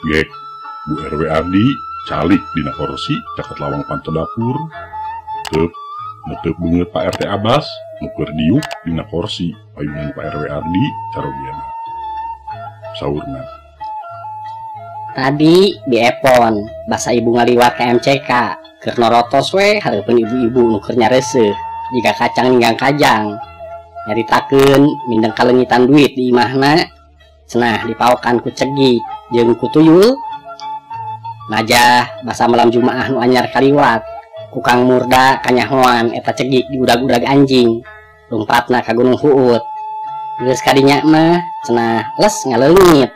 Gek, Bu RW Ardi calik dina korsi caket lawang panto dapur. Tep, netep banget Pak RT Abbas nuker diuk dina korsi payunan Pak RW Ardi carogiana. Saurna. Tadi di Epon, bahasa ibu ngaliwat ke MCK, keur norotos we hareupeun ibu-ibu nuker nyareseuh, jika kacang ninggang kajang. Nyaritakeun mindeng kalengitan duit di imahna, cenah dipaokan ku Cegik jeung ku Tuyul. Najah basa malam Jumaah nu anyar kaliwat, ku Kang Murda kanyahoan eta Cegik di udag-udag anjing, lumpatna ka Gunung Huut. Geus kadinya mah cenah les ngaleungit.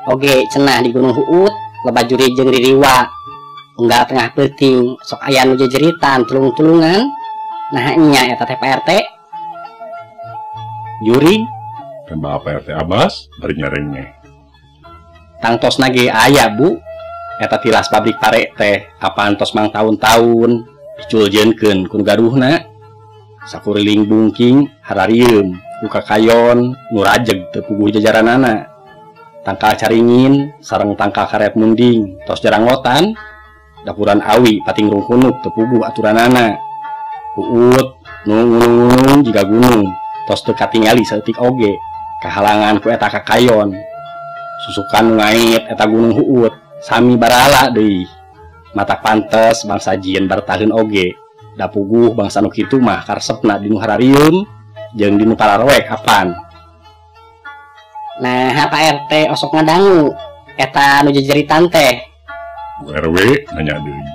Oge cenah di Gunung Huut loba juri jeung ririwa. Unggal tengah peuting sok aya nu jejeritan tulung-tulungan. Nah nya eta teh Pak RT. Juri tembak Pak RT Abbas bari nyarengnya. Tangtos nage aya Bu. Eta tilas pabrik pare teh apaan tos mang tahun-tahun diculjeunkeun ku garuhna. Sakuriling bungking hararieum buka kayon nu rajeg teu puguh jajaranana. Tangkal caringin sareng tangkal karet munding tos jaranglotan. Dapuran awi pating rungkunuk teu puguh aturanana. Uut nu ngunung-ngunung jiga gunung tos teu katingali saeutik oge kahalangan ku eta kakayon. Susukan nu ngait eta Gunung Huut sami barala deui. Matak pantes bangsa jieun bartaheun oge. Da puguh bangsa nu kitu mah karesepna di nu hararieum jeung di nu pararowek apan. Nah Pak RT osok ngadangu eta nu jejeritan teh. Bu RW nanya deui.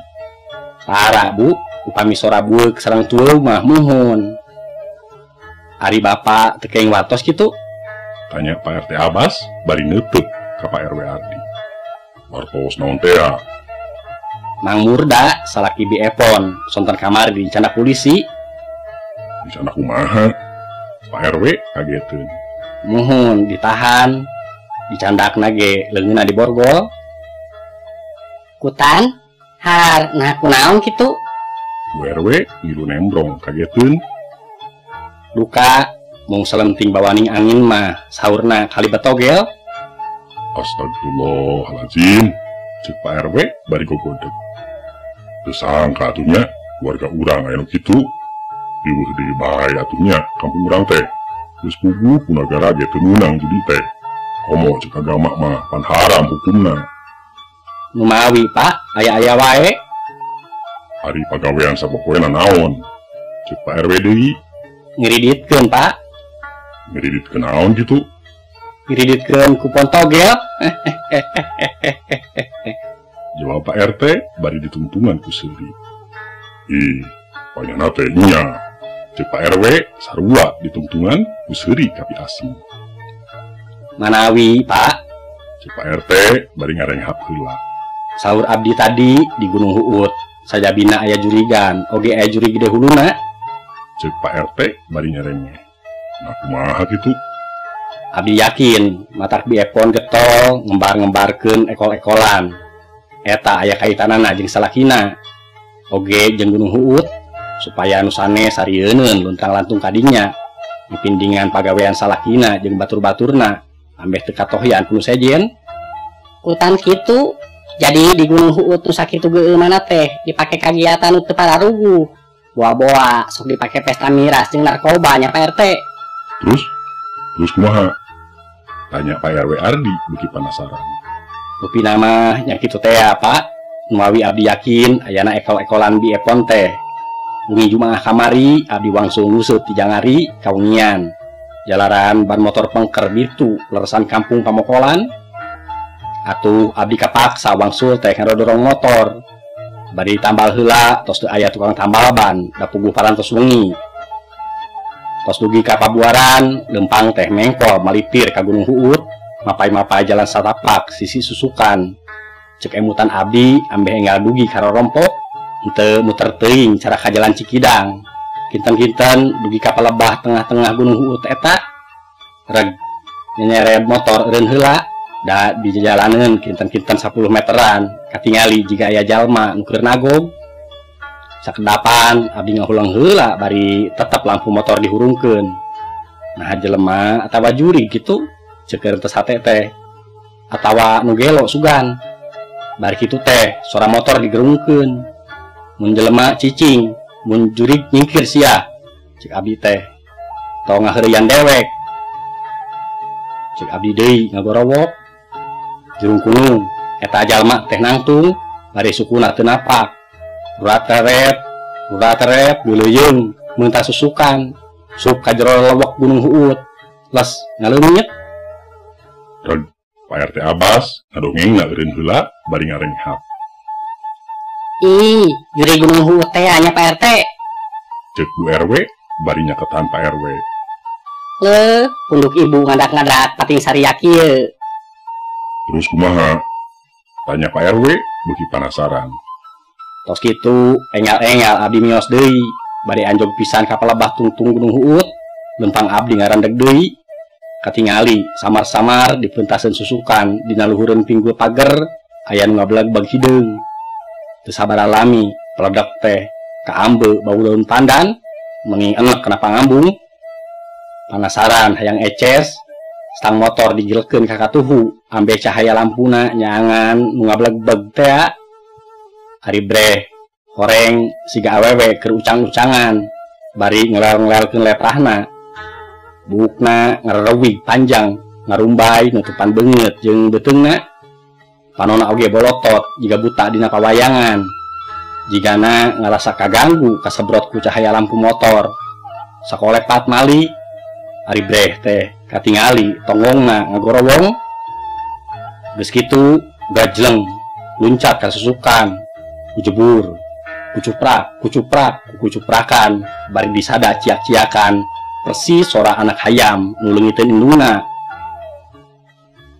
Para Bu, upami sora bueuk sareng tueul mah muhun. Ari Bapak teu keeng watos kitu? Tanya Pak RT Abbas bari neuteuk ka Pak RW Ardi. Wartos naon teh ya? Mang Murda salaki bi Epon sonten kamari di canda polisi. Di sana kumaha? Pak RW kageteun. Muhun ditahan, dicandakna ge leungeunna diborgol. Kutan har nah kunaon kitu? Bu RW ngilu nembrong kageteun. Duka mung selenting bawaning angin mah saurna kalibet togel. Astagfirullahaladzim, cek Pak RW bari gogodeg. Teu sangka atunya keluarga urang aya nu kitu. Riweuh deui bae atunya kampung urang teh. Geus puguh ku nagara ge teu meunang judi teh. Komo cek agama mah pan haram hukumna. Nu mawi Pak, aya-aya wae. Ari pagawean sapopoena naon? Cek Pak RW deui. Ngiriditkeun Pak. Ngiriditkeun naon kitu? Ngiriditkeun kupon togel. Jawab Pak RT bari dituntungan ku seuri. Ih, payahna teh nya. Cek Pak RW sarua dituntungan ku seuri kapi asing. Manawi Pak. Cek Pak RT bari ngarenghap heula. Saur abdi tadi di Gunung Huut. Sajabina aya jurigan, oge aya juri gede huluna. Cek Pak RT bari nyarengnya. Nah kumaha kitu? Abdi yakin matak bi Epon getol ngembar-ngembarkeun ekol-ekolan. Eta aya kaitanana jeung salakina. Oge jeung Gunung Huut supaya anu sanes sarieun luntang-lantung kadinya. Dipindingan pagawean salakina jeung batur-baturna ambeh teu katohyan kudu sejen. Kutan kitu. Jadi di Gunung Huut nu sakitu geueuh mana teh dipake kagiatan nu teu pararuguh. Boa-boa sok dipake pesta miras jeung narkoba nya Pak RT. Terus kumaha? Tanya Pak RW Ardi beuki penasaran. Rupina mah nya kitu teh Pak. Nuawi abdi yakin ayana ekol-ekolan bi Epon teh. Bumi Jumaah kamari abdi wangsul nguseup ti jangari kawengian. Jalaran ban motor pengker bitu leresan kampung Pamokolan. Atuh abdi kapaksa wangsul teh ngadorong motor. Bari tambal heula tos teu aya tukang tambal ban da puguh parantos wengi. Tos dugi ka Pabuaran, lempang teh mengkol malipir ka Gunung Huut, mapai-mapai jalan satapak sisi susukan. Cek emutan abdi ambeh enggal dugi ka rorompok, henteu muter teuing cara ka jalan Cikidang. Kinten-kinten dugi ka palebah tengah-tengah Gunung Huut eta. Reg nyeret motor eureun heula da di jalaneun kinten-kinten 10 meteran katingali jika aya jalma nu keur nagog. Sakedapan abdi ngahulang heula bari tetep lampu motor dihurungkeun. Nah jelema atawa juri gitu ceuk teu sate teh. atawa nu gelo sugan. Bari kitu teh suara motor digerungkeun. Mun jelema cicing, mun jurig nyingkir sia. Cek abdi teh tong ngaheureuyan dewek. Cek abdi deui ngagorowok. Jurung kunung eta jalma teh nangtung bari sukuna teu napak. Rurat-teret geuleuyung meunta susukan. Sup ka jero lewek Gunung Huut. Les ngaleungit. Dan Pak RT Abbas ngadongeng ngeureun heula bari ngarenghap. Ih, juri Gunung Huut teh anya Pak RT. Cek Bu RW bari nyaketan Pak RW. Punduk ibu ngadak-ngadak pating sariak kieu. Terus kumaha? Tanya Pak RW beuki penasaran. Tos kitu engal-engal abdi mios deui. Bari anjog pisan ka palebah tungtung Gunung Huut. Lempang abdi ngarandeg deui. Katingali samar-samar dipeuntaseun susukan dina luhureun pinggul pager aya nu ngableg-beg hideung. Teu sabar alami peledak teh kaambe bau daun pandan mengi enek kenapa ngambung. Panasaran hayang eces stang motor dijelkeun ka katuhu ambe cahaya lampuna nyangan nu ngableg-beg teh. Ari breh horeng siga awewe keur ucang-ucangan bari ngelel-ngelelkeun leprahna. Bukna ngarewig panjang ngarumbay nutupan beungeut jeung beuteungna. Panonna oge bolotot jiga buta dina pawayangan. Jigana ngarasa kaganggu kasebrot ku cahaya lampu motor. Sakolepat mali ari breh teh katingali tonggongna ngagorowong. Geus kitu gajleng luncat ka susukan. Kujebur, kucuprakan bari disada ciak-ciakan. Persis suara anak hayam nulungiteun indungna.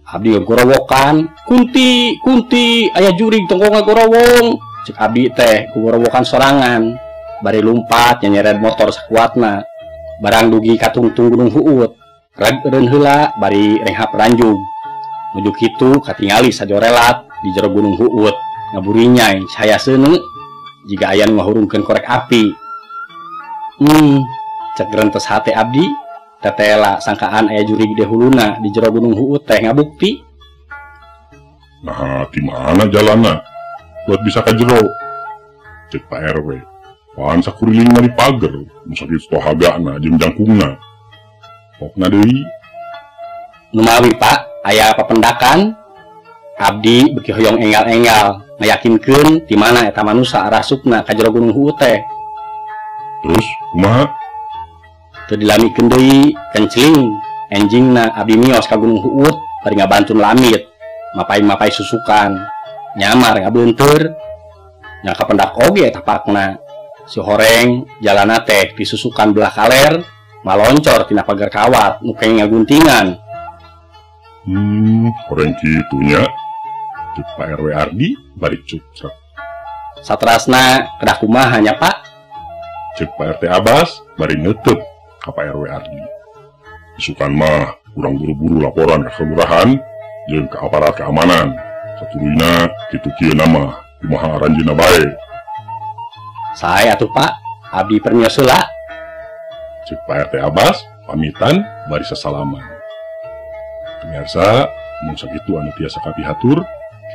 Abdi ngagorowokan, kunti, aya jurig tongkong ngagorowong. Cek abdi teh ngagorowokan sorangan. Bari lumpat nyanyeret motor sakuatna. Barang dugi katungtung Gunung Huut. Reg eureun heula bari renghap ranjung. Nuju kitu katingali sajorelat di jero Gunung Huut. Ngaburinyai cahaya seuneu jiga aya nu ngahurungkeun korek api. Cek gerentes hate abdi tetela sangkaan aya jurig di huluna di jero Gunung Huut teh ngabukti. Nah, di mana jalanna? Buat bisa ka jero. Cek Pak RW. Pan sakuriling mari pager, nu sakitu tohagana jeung jangkungna. Pokna deui. Nu mawi Pak, aya papendakan. Abdi beuki hoyong engal-engal ngayakinkeun di mana eta manusa arasupna ka jero Gunung Huut teh. Terus kumaha? Teu dilamikeun deui kencling enjingna abdi mios ka Gunung Huut bari ngabantun lamit mapai-mapai susukan nyamar ngabeunteur nya kapendak oge tapakna si horeng jalana teh disusukan belah kaler maloncor tina pagar kawat nu keng ngaguntingan. Horeng kitunya. Cek Pak RW Ardi bari cucrek. Saterasna kedah kumaha nya Pak? Cek Pak RT Abbas bari neuteup ka Pak RW Ardi. Isukan mah kurang buru-buru laporan ke kelurahan jeung ke aparat keamanan. Satuluyna kitu kieu nama kumaha aranjeunna bae. Sae atuh Pak, abdi permios heula. Cek Pak RT Abbas pamitan bari sasalaman. Pemirsa, mun sakitu anu tiasa kapihatur,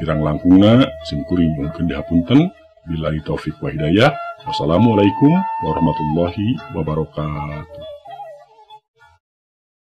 kirang langkungna sim kuring nyuhunkeun dihapunten. Billahi taufik wa hidayah. Wassalamualaikum warahmatullahi wabarakatuh.